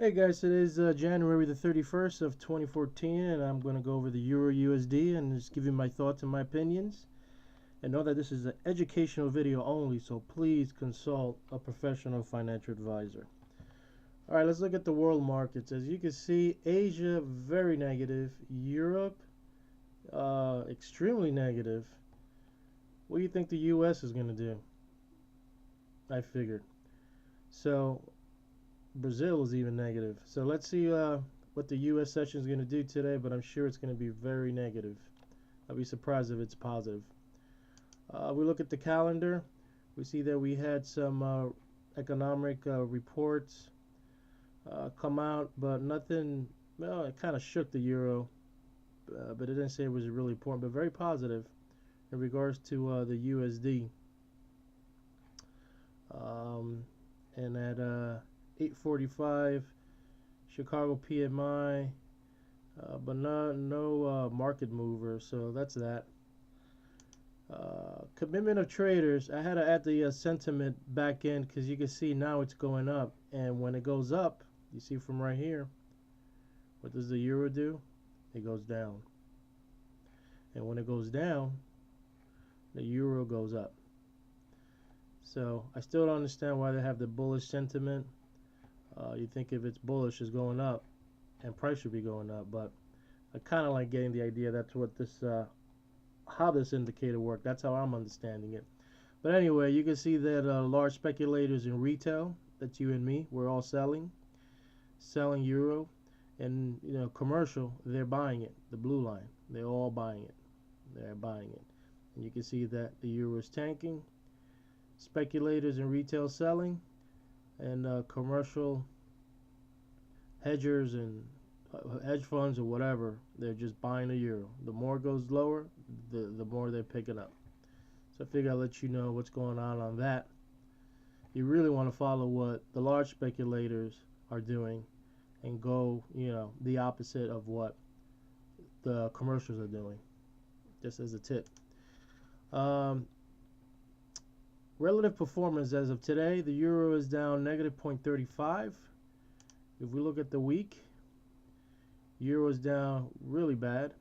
Hey guys, today's January the 31st of 2014, and I'm going to go over the EURUSD and just give you my thoughts and my opinions. And know that this is an educational video only, so please consult a professional financial advisor. Alright, let's look at the world markets. As you can see, Asia very negative, Europe extremely negative. What do you think the US is going to do? I figured. So Brazil is even negative. So let's see what the U.S. session is going to do today, but I'm sure it's going to be very negative. I'll be surprised if it's positive. We look at the calendar. We see that we had some economic reports come out, but nothing, well, it kind of shook the euro, but it didn't say it was really important, but very positive in regards to the USD. And at 8:45, Chicago PMI, but no market mover, so that's that. Commitment of traders, I had to add the sentiment back in because you can see now it's going up, and when it goes up, you see from right here, what does the euro do? It goes down, and when it goes down, the euro goes up. So I still don't understand why they have the bullish sentiment. You think if it's bullish, it's going up, and price should be going up. But I kind of like getting the idea that's what this, how this indicator works. That's how I'm understanding it. But anyway, you can see that large speculators in retail, that's you and me, we're all selling euro, and commercial, they're buying it. The blue line, they're all buying it. They're buying it, and you can see that the euro is tanking. Speculators in retail selling, and commercial hedgers and hedge funds or whatever, they're just buying the euro. The more it goes lower, the more they're picking up. So I figure I'll let you know what's going on that. You really want to follow what the large speculators are doing and go, the opposite of what the commercials are doing, just as a tip. Relative performance as of today, the euro is down negative 0.35. If we look at the week, euro is down really bad,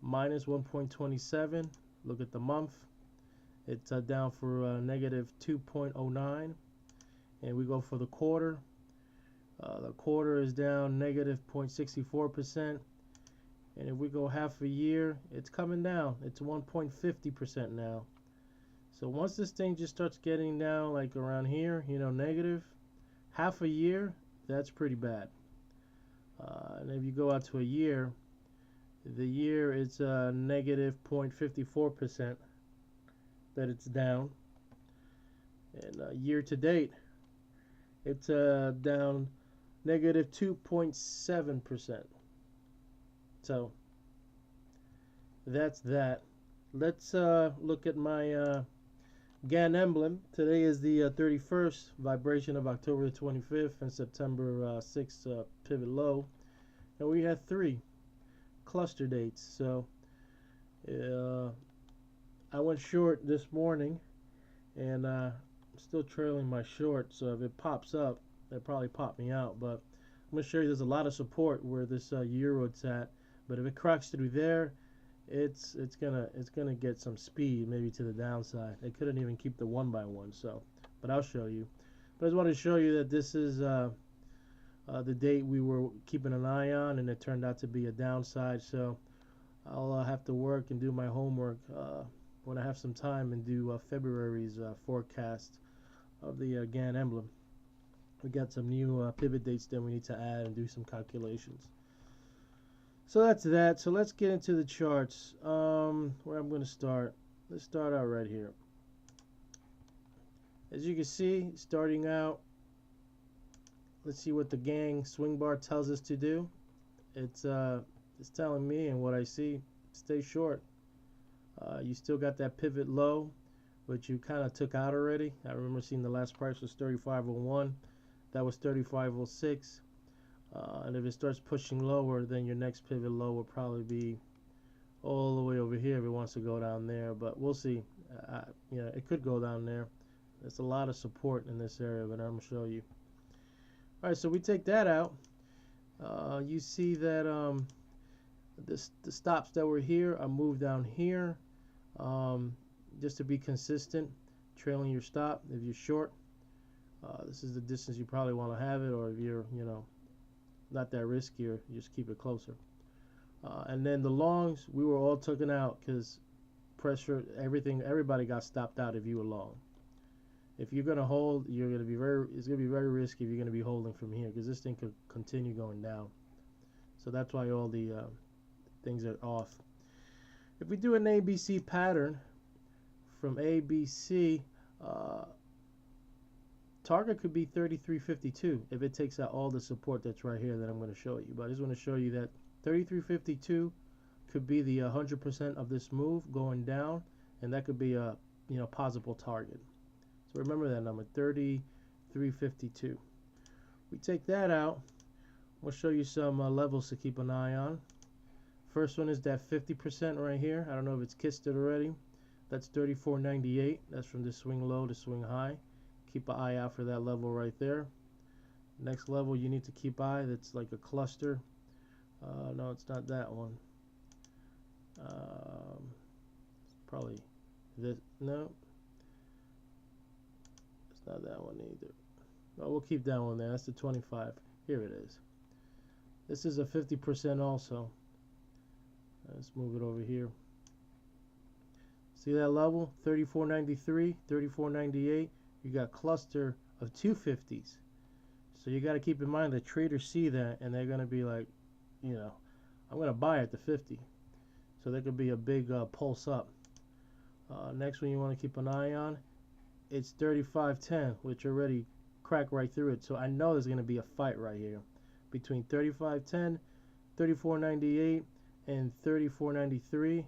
minus 1.27. Look at the month, it's down for negative 2.09. And we go for the quarter. The quarter is down negative 0.64%. And if we go half a year, it's coming down. It's 1.50% now. So once this thing just starts getting down like around here, negative, half a year, that's pretty bad. And if you go out to a year, the year it's negative 0.54% that it's down. And year to date, it's down negative 2.7%. So that's that. Let's look at my Gann emblem. Today is the 31st vibration of October 25th and September 6th pivot low, and we had 3 cluster dates. So I went short this morning, and I'm still trailing my short, so if it pops up, it'll probably pop me out. But I'm going to show you there's a lot of support where this euro is at, but if it cracks through there, it's gonna get some speed, maybe to the downside. They couldn't even keep the 1 by 1, so, but I'll show you. But I just want to show you that this is the date we were keeping an eye on, and it turned out to be a downside. So I'll have to work and do my homework when I have some time and do February's forecast of the Gann emblem. We got some new pivot dates that we need to add and do some calculations. So that's that. So let's get into the charts. Where I'm going to start. Let's start out right here. As you can see, starting out, let's see what the Gann swing bar tells us to do. It's telling me, and what I see, stay short. You still got that pivot low, which you kind of took out already. I remember seeing the last price was 35.01. That was 35.06. And if it starts pushing lower, then your next pivot low will probably be all the way over here if it wants to go down there. But we'll see. It could go down there. There's a lot of support in this area, but I'm going to show you. All right, so we take that out. You see that the stops that were here are moved down here, um, just to be consistent, trailing your stop if you're short. This is the distance you probably want to have it, or if you're, not that riskier, you just keep it closer. And then the longs, we were all taken out because pressure, everybody got stopped out if you were long. If you're gonna hold, it's gonna be very risky if you're gonna be holding from here, because this thing could continue going down. So that's why all the things are off. If we do an ABC pattern from ABC, target could be 33.52 if it takes out all the support that's right here that I'm going to show you. But I just want to show you that 33.52 could be the 100% of this move going down, and that could be a possible target. So remember that number, 33.52. We take that out. We'll show you some levels to keep an eye on. First one is that 50% right here. I don't know if it's kissed it already. That's 34.98. That's from the swing low to swing high. Keep an eye out for that level right there. Next level you need to keep eye, that's like a cluster. No, it's not that one. Probably this. No, it's not that one either. Well, we'll keep that one there. That's the 25. Here it is. This is a 50% also. Let's move it over here. See that level? 34.93, 34.98. You got cluster of 250s. So you got to keep in mind that traders see that and they're going to be like, I'm going to buy at the 50. So there could be a big pulse up. Next one you want to keep an eye on, it's 35.10, which already cracked right through it. So I know there's going to be a fight right here between 35.10, 34.98, and 34.93.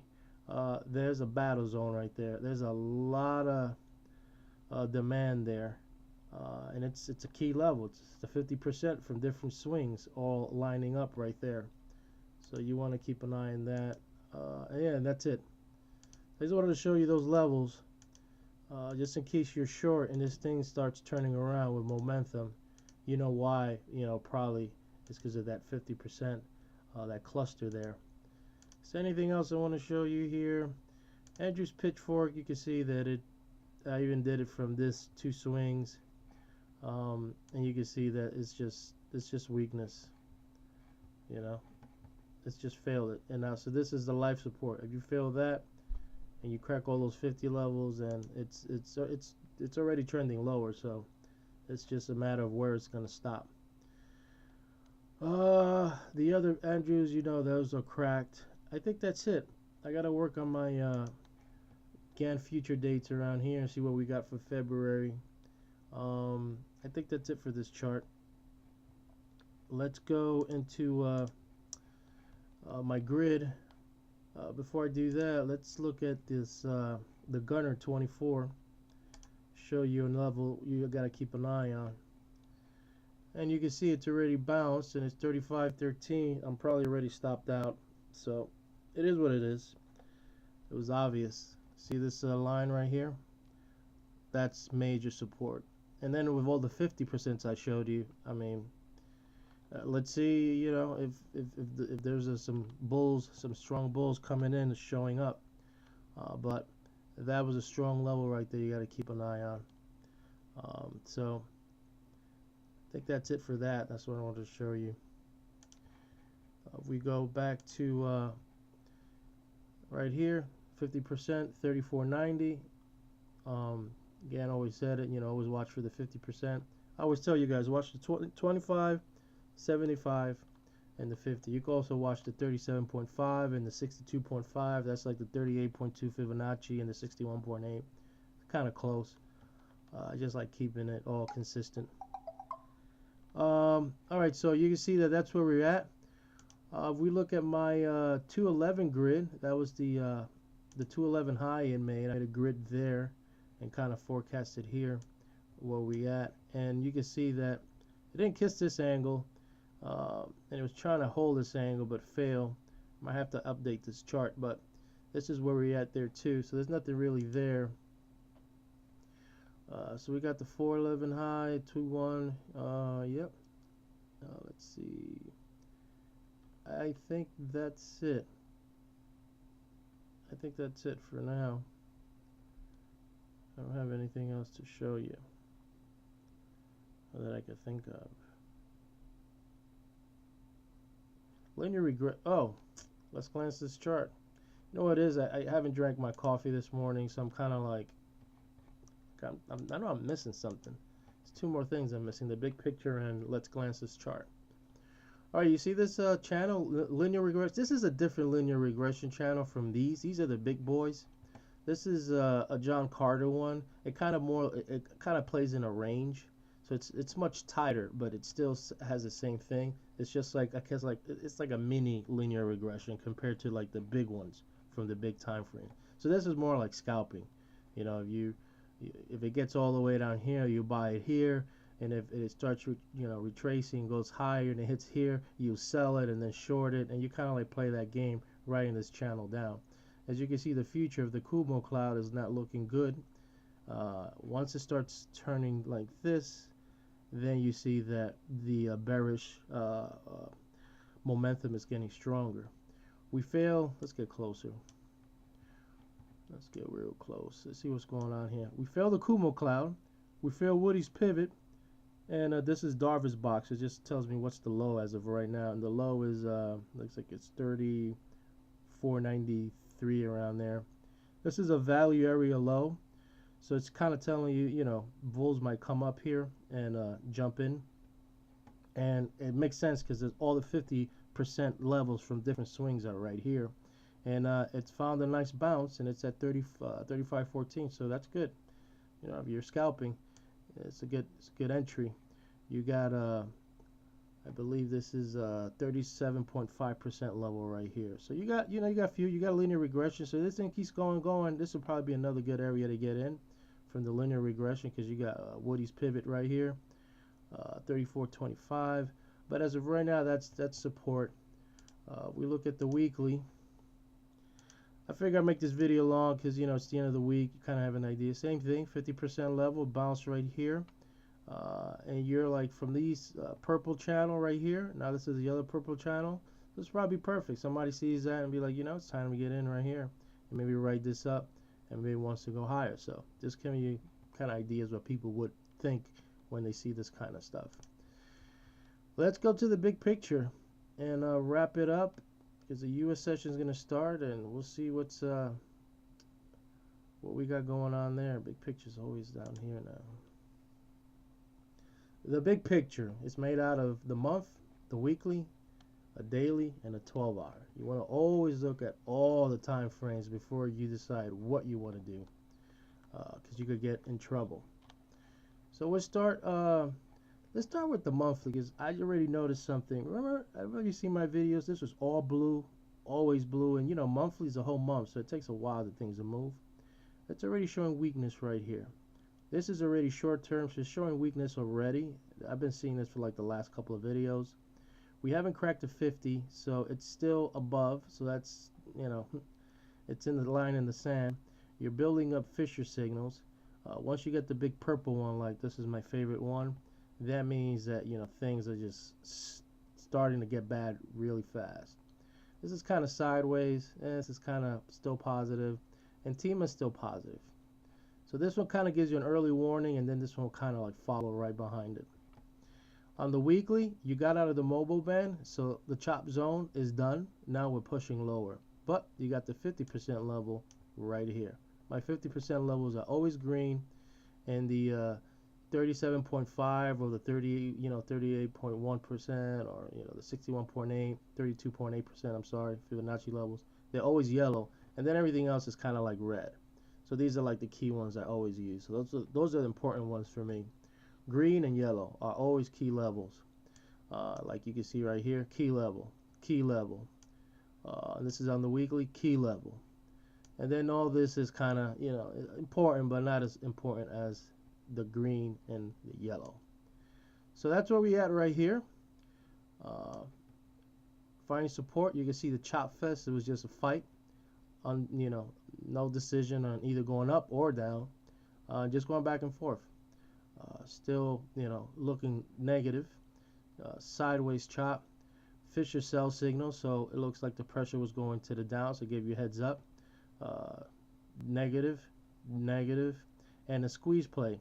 There's a battle zone right there. There's a lot of demand there, and it's a key level. It's the 50% from different swings all lining up right there. So you want to keep an eye on that. Yeah, and that's it. I just wanted to show you those levels, just in case you're short and this thing starts turning around with momentum. You know why? Probably it's because of that 50%, that cluster there. So anything else I want to show you here? Andrew's Pitchfork. You can see that I even did it from this two swings, and you can see that it's just weakness. It's just failed it. And now, so this is the life support. If you fail that, and you crack all those 50 levels, and it's already trending lower. So it's just a matter of where it's going to stop. The other Andrews, those are cracked. I think that's it. I got to work on my Gann future dates around here and see what we got for February. I think that's it for this chart. Let's go into my grid. Before I do that, let's look at this the Gunner 24. Show you a level you got to keep an eye on. And you can see it's already bounced and it's 35.13. I'm probably already stopped out. So it is what it is. It was obvious. See this line right here? That's major support. And then with all the 50% I showed you, I mean, let's see, if there's some strong bulls coming in and showing up. But that was a strong level right there. You got to keep an eye on. So I think that's it for that. That's what I wanted to show you. If we go back to right here, 50%, 34.90. Again, I always said it, always watch for the 50%. I always tell you guys, watch the 25, 75, and the 50. You can also watch the 37.5 and the 62.5. That's like the 38.2 Fibonacci and the 61.8. Kind of close. I just like keeping it all consistent. Alright, so you can see that that's where we're at. If we look at my 211 grid, that was the 211 high in May, and I had a grid there and kind of forecasted here where we at. And you can see that it didn't kiss this angle, and it was trying to hold this angle but failed. Might have to update this chart, but this is where we're at there too. So there's nothing really there. So we got the 411 high, 2-1. Yep. Let's see. I think that's it. I think that's it for now. I don't have anything else to show you that I could think of. Linear regression. Oh, let's glance this chart. You know what it is? I haven't drank my coffee this morning, so I'm kind of like, I know I'm missing something. There's two more things I'm missing: the big picture and let's glance this chart. All right, you see this channel, linear regression? This is a different linear regression channel from these. These are the big boys. This is a John Carter one. It kind of plays in a range, so it's much tighter, but it still has the same thing. It's just like, I guess, like it's like a mini linear regression compared to like the big ones from the big time frame. So this is more like scalping. You know, if it gets all the way down here, you buy it here, and if it starts retracing, goes higher and it hits here, you sell it and then short it, and you kind of like play that game, writing this channel down. As you can see, the future of the Kumo cloud is not looking good. Once it starts turning like this, then you see that the bearish momentum is getting stronger. We fail. Let's get closer. Let's get real close. Let's see what's going on here. We fail the Kumo cloud. We fail Woody's pivot. And this is Darva's box. It just tells me what's the low as of right now. And the low is, looks like it's 34.93 around there. This is a value area low. So it's kind of telling you, you know, bulls might come up here and jump in. And it makes sense because all the 50% levels from different swings are right here. And it's found a nice bounce, and it's at 35.14, so that's good. You know, if you're scalping, it's a good entry. You got I believe this is 37.5% level right here. So you got you got linear regression. So this thing keeps going. This will probably be another good area to get in from the linear regression, because you got Woody's pivot right here, 34.25. But as of right now, that's support. We look at the weekly. I figure I'd make this video long because, you know, it's the end of the week. You kind of have an idea. Same thing, 50% level, bounce right here. And you're like from these purple channel right here. Now this is the other purple channel. This is probably perfect. Somebody sees that and be like, you know, it's time to get in right here. And maybe write this up and maybe wants to go higher. So just give you kind of ideas what people would think when they see this kind of stuff. Let's go to the big picture and wrap it up, because the U.S. session is going to start, and we'll see what we got going on there. Big picture's always down here now. The big picture is made out of the month, the weekly, a daily, and a 12-hour. You want to always look at all the time frames before you decide what you want to do, because you could get in trouble. So let's start with the monthly, because I already noticed something. Remember, have you seen my videos? This was all blue, always blue, and you know, monthly is a whole month, so it takes a while for things to move. It's already showing weakness right here. This is already short term, so it's showing weakness already. I've been seeing this for like the last couple of videos. We haven't cracked the 50, so it's still above, so that's, you know, it's in the line in the sand. You're building up Fisher signals. Once you get the big purple one, like this is my favorite one, that means that, you know, things are just starting to get bad really fast. This is kind of sideways, and this is kind of still positive, and Tima is still positive. So this one kind of gives you an early warning, and then this one will kind of like follow right behind it. On the weekly, you got out of the mobile band, so the chop zone is done. Now we're pushing lower, but you got the 50% level right here. My 50% levels are always green, and the 37.5 or the 38.1%, or the 61.8, 32.8%, I'm sorry, Fibonacci levels, they're always yellow, and then everything else is kind of like red. So these are like the key ones I always use. So those are the important ones for me. Green and yellow are always key levels. Like you can see right here, key level, key level. This is on the weekly, key level. And then all this is kind of, you know, important, but not as important as the green and the yellow. So that's where we at right here. Finding support, you can see the chop fest. It was just a fight. You know, no decision on either going up or down. Just going back and forth. Still, you know, looking negative. Sideways chop. Fisher sell signal, so it looks like the pressure was going to the down, so it gave you a heads up. Negative, negative, and a squeeze play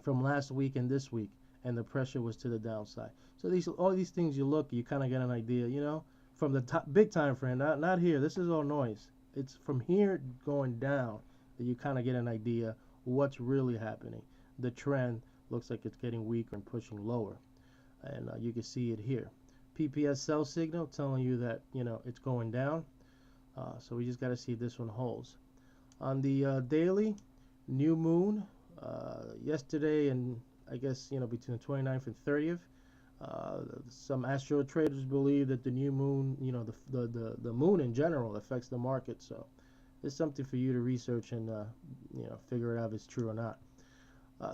from last week and this week, and the pressure was to the downside. So all these things you look, you kind of get an idea, from the big time frame, not here. This is all noise. It's from here going down that you kind of get an idea what's really happening. The trend looks like it's getting weaker and pushing lower, and you can see it here. PPS sell signal telling you that it's going down. So we just got to see if this one holds. On the daily, new moon yesterday, and I guess between the 29th and 30th. Some astro traders believe that the new moon, the moon in general affects the market. So it's something for you to research and figure it out if it's true or not.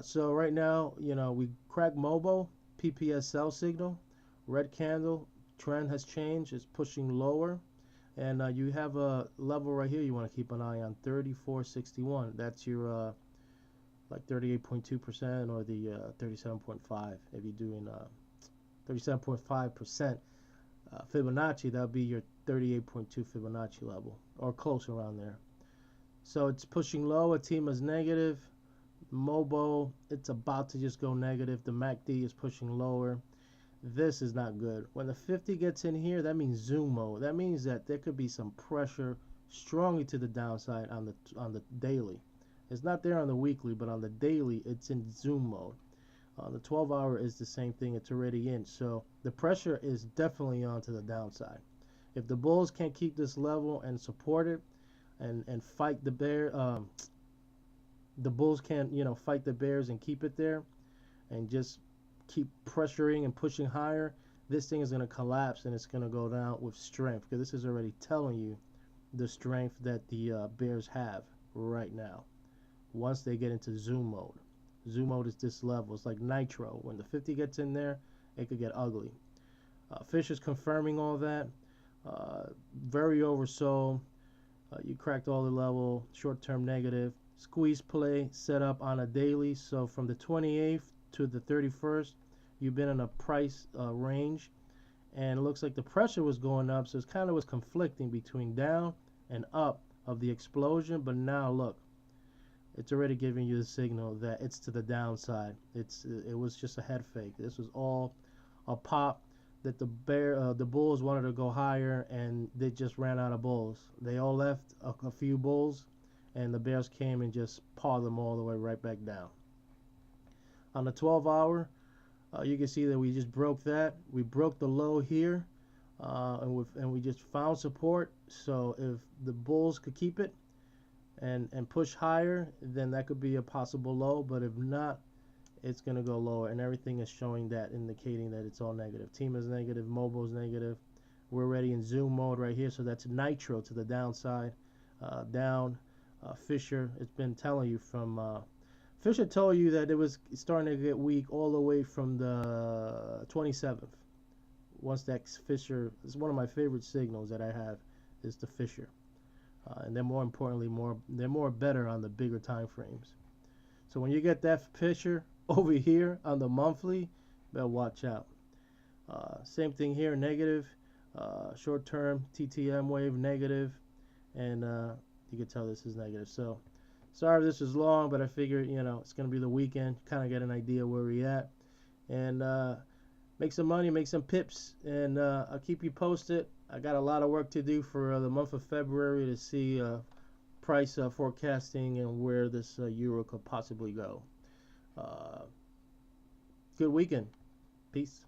So right now, we cracked MOBO, PPS sell signal, red candle, trend has changed, it's pushing lower, and you have a level right here you want to keep an eye on, 34.61. That's your like 38.2% or the 37.5. If you're doing 37.5% Fibonacci, that would be your 38.2 Fibonacci level, or close around there. So it's pushing low. Atima's negative. MOBO, it's about to just go negative. The MACD is pushing lower. This is not good. When the 50 gets in here, that means zoom mode. That means that there could be some pressure strongly to the downside on the daily. It's not there on the weekly, but on the daily, it's in zoom mode. On the 12-hour is the same thing. It's already in. So the pressure is definitely on to the downside. If the bulls can't keep this level and support it and fight the bear, the bulls can't, fight the bears and keep it there and just keep pressuring and pushing higher, this thing is going to collapse and it's going to go down with strength, because this is already telling you the strength that the bears have right now once they get into zoom mode. Zoom mode is this level. It's like nitro. When the 50 gets in there, it could get ugly. Fish is confirming all that. Very oversold. You cracked all the level. Short-term negative. Squeeze play set up on a daily. So from the 28th to the 31st, you've been in a price range. And it looks like the pressure was going up. So it kind of was conflicting between down and up of the explosion. But now look. It's already giving you the signal that it's to the downside. It was just a head fake. This was all a pop that the bulls wanted to go higher, and they just ran out of bulls. They all left a few bulls, and the bears came and just pawed them all the way right back down. On the 12-hour, you can see that we just broke that. We broke the low here, and we just found support. So if the bulls could keep it and push higher, then that could be a possible low. But if not, it's going to go lower, and everything is showing that, indicating that it's all negative. Team is negative, MOBO is negative. We're already in zoom mode right here, so that's nitro to the downside. Down. Fisher, it's been telling you from Fisher told you that it was starting to get weak all the way from the 27th. Once that Fisher is one of my favorite signals that I have, is the Fisher. And then more importantly, they're more better on the bigger time frames. So when you get that Fisher over here on the monthly, better watch out. Same thing here, negative. Short term TTM wave negative, and you can tell this is negative. So sorry if this is long, but I figured it's going to be the weekend, kind of get an idea where we're at, and make some money, make some pips, and I'll keep you posted. I got a lot of work to do for the month of February to see price forecasting and where this euro could possibly go. Good weekend. Peace.